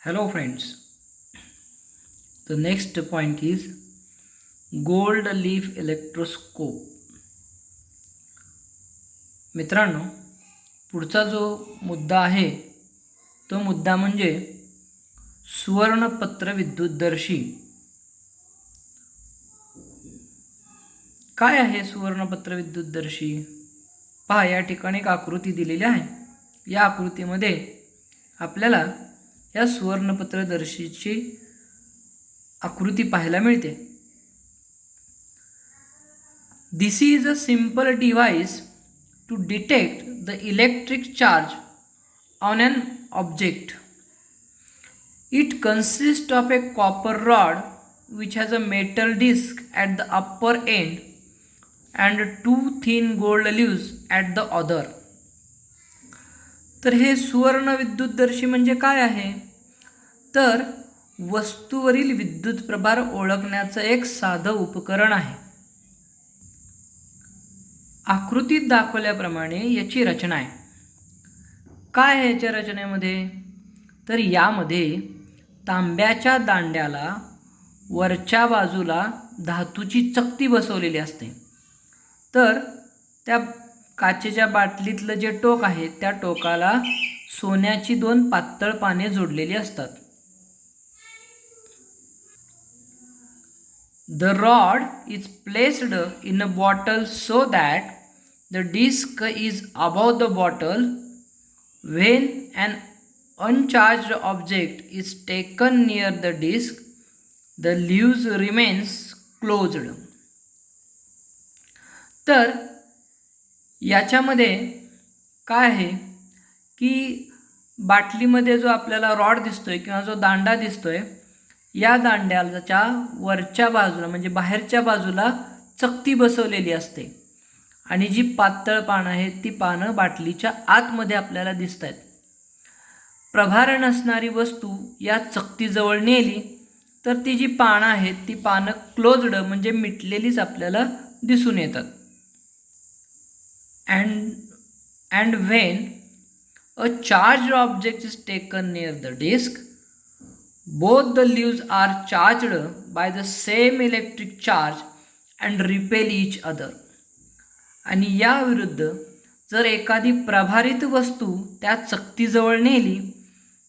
Hello friends, the next point is gold leaf electroscope. मित्रांनो, पुढचा जो मुद्दा आहे तो मुद्दा म्हणजे सुवर्णपत्र विद्युतदर्शी. काय आहे सुवर्णपत्र विद्युतदर्शी? पहा, या ठिकाणी एक आकृती दिलेली आहे. या आकृतीमध्ये आपल्याला या सुवर्णपत्रदर्शीची आकृती पाहायला मिळते. This is a simple device to detect the electric charge on an object. It consists of a copper rod which has a metal disc at the upper end and two thin gold leaves at the other. तर हे सुवर्ण विद्युतदर्शी म्हणजे काय आहे? तर वस्तूवरील विद्युत प्रभार ओळखण्याचं एक साधं उपकरण आहे. आकृतीत दाखवल्याप्रमाणे याची रचना आहे. काय आहे याच्या रचनेमध्ये? तर यामध्ये तांब्याच्या दांड्याला वरच्या बाजूला धातूची चकती बसवलेली असते. तर त्या काचेच्या बाटलीतलं जे टोक आहे त्या टोकाला सोन्याची दोन पातळ पाने जोडलेली असतात. The rod is placed in a bottle so that the disc is above the bottle. When an uncharged object is taken near the disc, the leaves remains closed. तर याच्यामध्ये काय आहे की बाटलीमध्ये जो आपल्याला रॉड दिसतोय किंवा जो दांडा दिसतोय, या दांड्याच्या वरच्या बाजूला म्हणजे बाहेरच्या बाजूला चकती बसवलेली असते आणि जी पातळ पानं आहेत ती पानं बाटलीच्या आतमध्ये आपल्याला दिसत आहेत. प्रभार नसणारी वस्तू या चकतीजवळ नेली तर ती जी पानं आहेत ती पानं क्लोज्ड म्हणजे मिटलेलीच आपल्याला दिसून येतात. And when a charged object is taken near the disc, both the leaves are charged by the same electric charge and repel each other. आणि या विरुद्ध जर एखादी प्रभारित वस्तू त्या चकतीजवळ नेली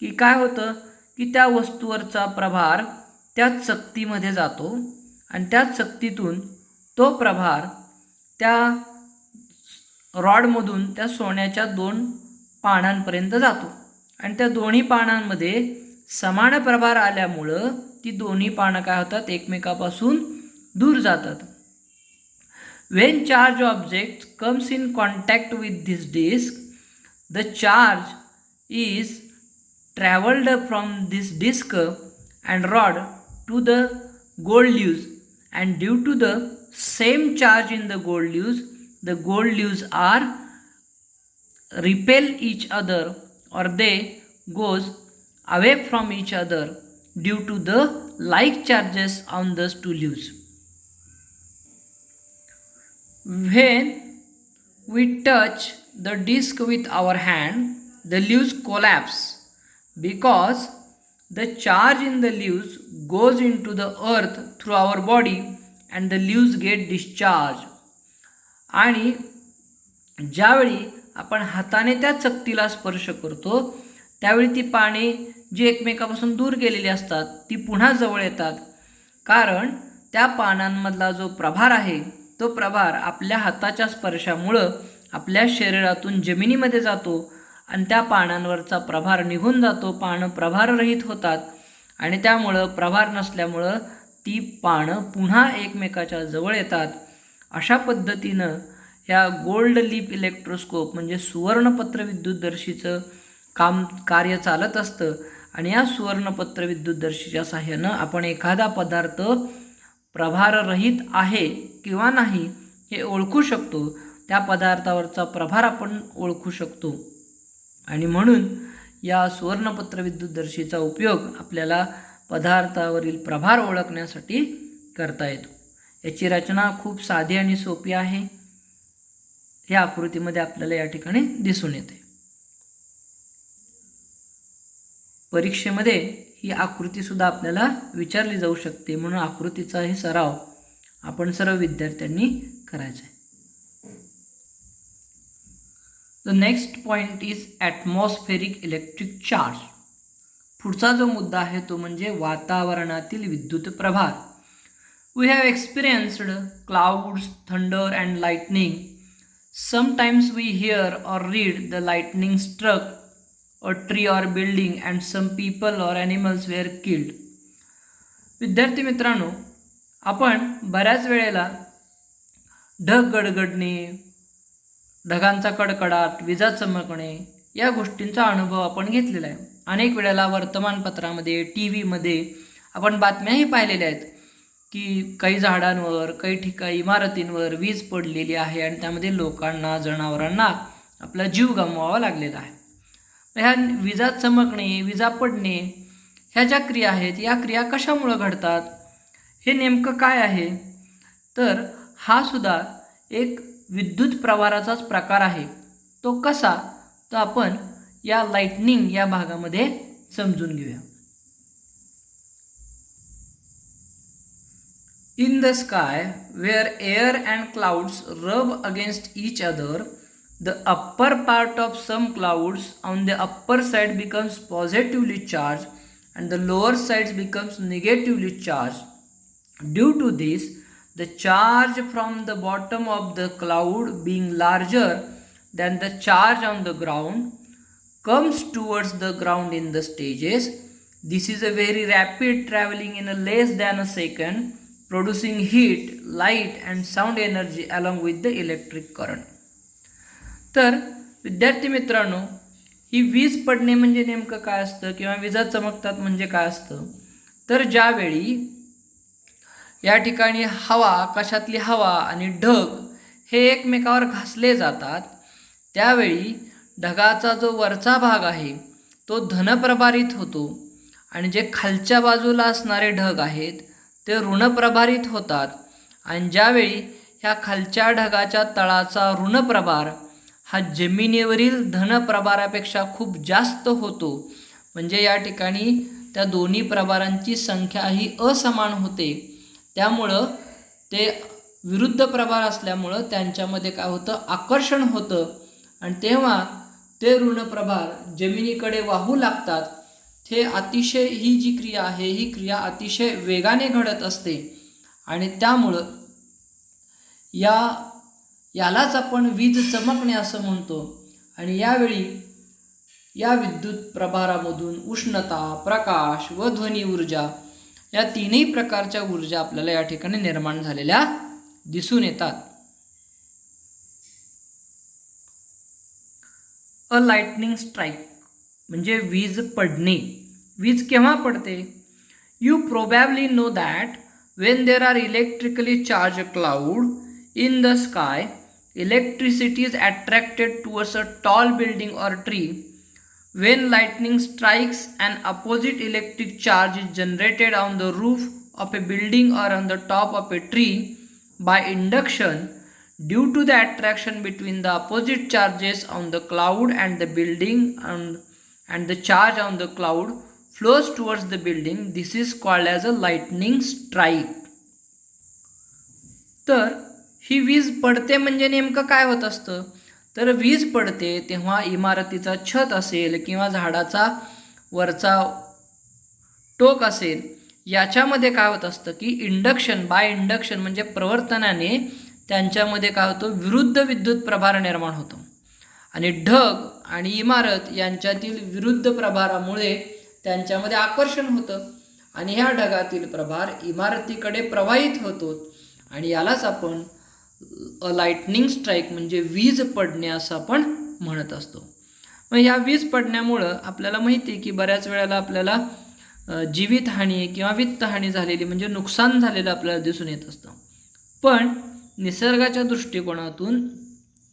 की काय होतं की त्या वस्तूवरचा प्रभार त्या चकतीमध्ये जातो आणि त्या चकतीतून तो प्रभार त्या रॉडमधून त्या सोन्याच्या दोन पानांपर्यंत जातो आणि त्या दोन्ही पानांमध्ये समान प्रभार आल्यामुळं ती दोन्ही पानं काय होतात, एकमेकापासून दूर जातात. When charged object comes in contact with this disc, the charge is traveled from this disc and rod to the gold leaves, and due to the same charge in the gold leaves, the gold leaves are repel each other or they goes away from each other due to the like charges on those two leaves. When we touch the disc with our hand, the leaves collapse because the charge in the leaves goes into the earth through our body and the leaves get discharged. आणि ज्यावेळी आपण हाताने त्या चकतीला स्पर्श करतो त्यावेळी ती पाने जी एकमेकापासून दूर गेलेली असतात ती पुन्हा जवळ येतात, कारण त्या पानांमधला जो प्रभार आहे तो प्रभार आपल्या हाताच्या स्पर्शामुळं आपल्या शरीरातून जमिनीमध्ये जातो आणि त्या पानांवरचा प्रभार निघून जातो. पानं प्रभाररहित होतात आणि त्यामुळं प्रभार नसल्यामुळं ती पानं पुन्हा एकमेकाच्या जवळ येतात. अशा पद्धतीनं ह्या गोल्ड लीफ इलेक्ट्रोस्कोप म्हणजे सुवर्णपत्र विद्युतदर्शीचं कार्य चालत असतं. आणि या सुवर्णपत्र विद्युतदर्शीच्या साहाय्यानं आपण एखादा पदार्थ प्रभाररहित आहे किंवा नाही हे ओळखू शकतो. त्या पदार्थावरचा प्रभार आपण ओळखू शकतो आणि म्हणून या सुवर्णपत्र विद्युतदर्शीचा उपयोग आपल्याला पदार्थावरील प्रभार ओळखण्यासाठी करता येतो. याची रचना खूप साधी आणि सोपी आहे. या आकृतीमध्ये आपल्याला या ठिकाणी दिसून येते. परीक्षेमध्ये ही आकृतीसुद्धा आपल्याला विचारली जाऊ शकते, म्हणून आकृतीचाही सराव आपण सर्व विद्यार्थ्यांनी करायचा आहे. The next point is atmospheric electric charge. पुढचा जो मुद्दा आहे तो म्हणजे वातावरणातील विद्युत प्रभार. We have experienced clouds, thunder and lightning. Sometimes we hear or read the lightning struck a tree or building and some people or animals were killed. विद्यार्थी मित्रांनो, आपण बऱ्याच वेळेला ढग गडगडणे, ढगांचा कडकडाट, विजा चमकणे या गोष्टींचा अनुभव आपण घेतलेला आहे. अनेक वेळेला वर्तमानपत्रामध्ये, टी व्हीमध्ये आपण बातम्याही पाहिलेल्या आहेत की काही झाडांवर, काही ठिकाणी इमारतींवर वीज पडलेली आहे आणि त्यामध्ये लोकांना, जनावरांना आपला जीव गमवावा लागलेला आहे. ह्या विजा चमकणे, विजा पडणे ह्या ज्या क्रिया आहेत, या क्रिया कशामुळं घडतात, हे नेमकं काय आहे, तर हा सुद्धा एक विद्युत प्रभाराचाच प्रकार आहे. तो कसा, तर आपण या लाइटनिंग या भागामध्ये समजून घेऊया. In the sky where air and clouds rub against each other, the upper part of some clouds on the upper side becomes positively charged and the lower sides becomes negatively charged. Due to this, the charge from the bottom of the cloud being larger than the charge on the ground comes towards the ground in the stages. This is a very rapid traveling in a less than a second, producing heat, light and sound energy along with the electric current. तर विद्यार्थी मित्रांनो, ही वीज पडणे म्हणजे नेमकं काय असतं किंवा विजा चमकतात म्हणजे काय असतं, तर ज्यावेळी या ठिकाणी हवा, आकाशातली हवा आणि ढग हे एकमेकावर घासले जातात, त्यावेळी ढगाचा जो वरचा भाग आहे तो धनप्रभारित होतो आणि जे खालच्या बाजूला असणारे ढग आहेत ते ऋणप्रभारित होतात. आणि ज्यावेळी ह्या खालच्या ढगाच्या तळाचा ऋणप्रभार हा जमिनीवरील धनप्रभारापेक्षा खूप जास्त होतो, म्हणजे या ठिकाणी त्या दोन्ही प्रभारांची संख्या ही असमान होते. त्यामुळं ते विरुद्ध प्रभार असल्यामुळं त्यांच्यामध्ये काय होतं, आकर्षण होतं आणि तेव्हा ते ऋणप्रभार जमिनीकडे वाहू लागतात. ते अतिशय, ही जी क्रिया आहे ही क्रिया अतिशय वेगाने घडत असते आणि त्यामुळं यालाच आपण वीज चमकणे असं म्हणतो. आणि यावेळी या विद्युत प्रभारामधून उष्णता, प्रकाश व ध्वनी ऊर्जा या तीनही प्रकारच्या ऊर्जा आपल्याला या ठिकाणी निर्माण झालेल्या दिसून येतात. अ लाइटनिंग स्ट्राइक म्हणजे वीज पडणे. वीज केव्हा पडते? You probably know that when there are electrically charge cloud in the sky, electricity is attracted towards a tall building or tree. When lightning strikes, an opposite electric charge is generated on the roof of a building or on the top of a tree by induction. Due to the attraction between the opposite charges on the cloud and the building and the charge on the cloud flows towards the building, this is called as a lightning strike. तर ही वीज पडते म्हणजे नेमकं काय होत असतं, तर वीज पडते तेव्हा इमारतीचा छत असेल किंवा झाडाचा वरचा टोक असेल, याच्यामध्ये काय होत असतं की इंडक्शन, बाय इंडक्शन म्हणजे प्रवर्तनाने त्यांच्यामध्ये काय होतं, विरुद्ध विद्युत प्रभार निर्माण होतो आणि ढग आणि इमारत यांच्यातील विरुद्ध प्रभारामुळे त्यांच्यामध्ये आकर्षण होतं आणि ह्या ढगातील प्रभार इमारतीकडे प्रवाहित होतो आणि यालाच आपण लाइटनिंग स्ट्राइक म्हणजे वीज पडणे असं आपण म्हणत असतो. मग या वीज पडण्यामुळं आपल्याला माहिती आहे की बऱ्याच वेळेला आपल्याला जीवितहानी किंवा वित्तहानी झालेली म्हणजे नुकसान झालेलं आपल्याला दिसून येत असतं. पण निसर्गाच्या दृष्टिकोनातून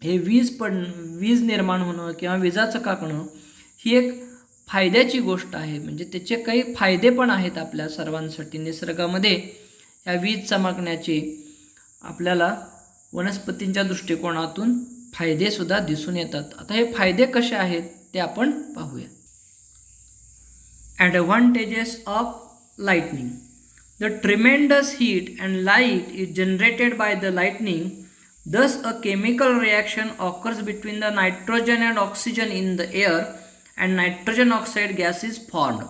हे वीज निर्माण होणं किंवा विजा चकाकणं ही एक फायद्याची गोष्ट आहे. म्हणजे त्याचे काही फायदे पण आहेत आपल्या सर्वांसाठी. निसर्गामध्ये या वीज चमकण्याचे आपल्याला वनस्पतींच्या दृष्टिकोनातून फायदेसुद्धा दिसून येतात. आता हे फायदे कसे आहेत ते आपण पाहूया. Advantages of lightning. The tremendous heat and light is generated by the lightning. Thus, a chemical reaction occurs between the nitrogen and oxygen in the air and nitrogen oxide gas is formed.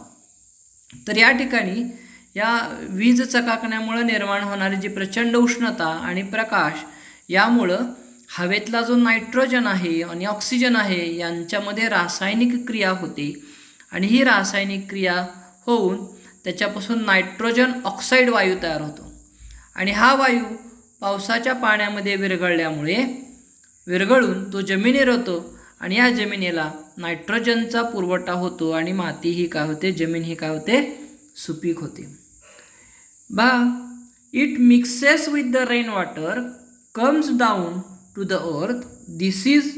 तर या ठिकाणी या वीज चकाकण्यामुळे निर्माण होणारी जी प्रचंड उष्णता आणि प्रकाश यामुळं हवेतला जो नायट्रोजन आहे आणि ऑक्सिजन आहे यांच्यामध्ये रासायनिक क्रिया होते आणि ही रासायनिक क्रिया होऊन त्याच्यापासून नायट्रोजन ऑक्साईड वायू तयार होतो आणि हा वायू पावसाच्या पाण्यामध्ये विरघळून तो जमिनीवर होतो आणि या जमिनीला नायट्रोजनचा पुरवठा होतो आणि माती ही काय होते, जमीन ही काय होते, सुपीक होते. It mixes with the rain water, comes down to the earth. This is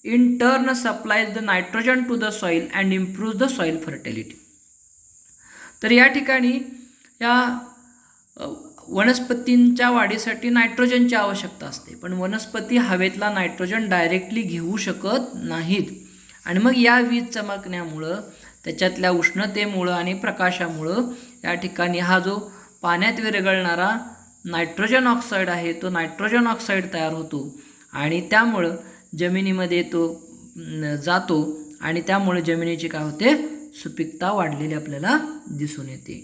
in turn supplies the nitrogen to the soil and improves the soil fertility. तर या ठिकाणी या वनस्पतींच्या वाढीसाठी नायट्रोजनची आवश्यकता असते, पण वनस्पती हवेतला नायट्रोजन डायरेक्टली घेऊ शकत नाहीत आणि मग या वीज चमकण्यामुळं त्याच्यातल्या उष्णतेमुळं आणि प्रकाशामुळं या ठिकाणी हा जो पाण्यात विरघळणारा नायट्रोजन ऑक्साईड आहे तो नायट्रोजन ऑक्साईड तयार होतो आणि त्यामुळं जमिनीमध्ये तो जातो आणि त्यामुळे जमिनीची काय होते, सुपीकता वाढलेली आपल्याला दिसून येते.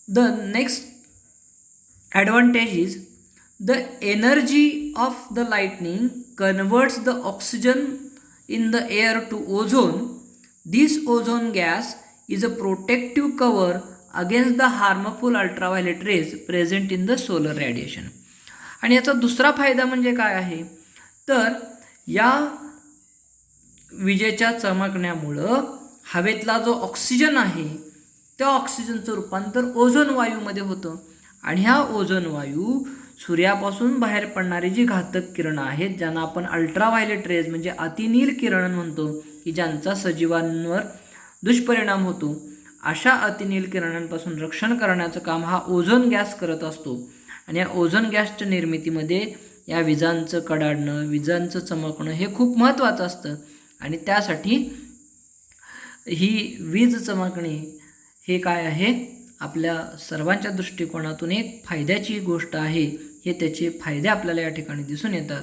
The next advantage is the energy of the lightning converts the oxygen in the air to ozone. This ozone gas is a protective cover against the harmful ultraviolet rays present in the solar radiation. आणि याचा दुसरा फायदा म्हणजे काय आहे, तर या विजेच्या चमकण्यामुळं हवेतला जो ऑक्सिजन आहे त्या ऑक्सिजनचं रूपांतर ओझोन वायूमध्ये होतं आणि ह्या ओझोन वायू सूर्यापासून बाहेर पडणारी जी घातक किरणं आहेत ज्यांना आपण अल्ट्राव्हायलेट रेज म्हणजे अतिनील किरण म्हणतो की ज्यांचा सजीवांवर दुष्परिणाम होतो, अशा अतिनील किरणांपासून रक्षण करण्याचं काम हा ओझोन गॅस करत असतो. आणि या ओझोन गॅसच्या निर्मितीमध्ये या विजांचं कडाडणं, विजांचं चमकणं हे खूप महत्त्वाचं असतं आणि त्यासाठी ही वीज चमकणे हे काय आहे, आपल्या सर्वांच्या दृष्टिकोनातून एक फायद्याची गोष्ट आहे. हे त्याचे फायदे आपल्याला या ठिकाणी दिसून येतात.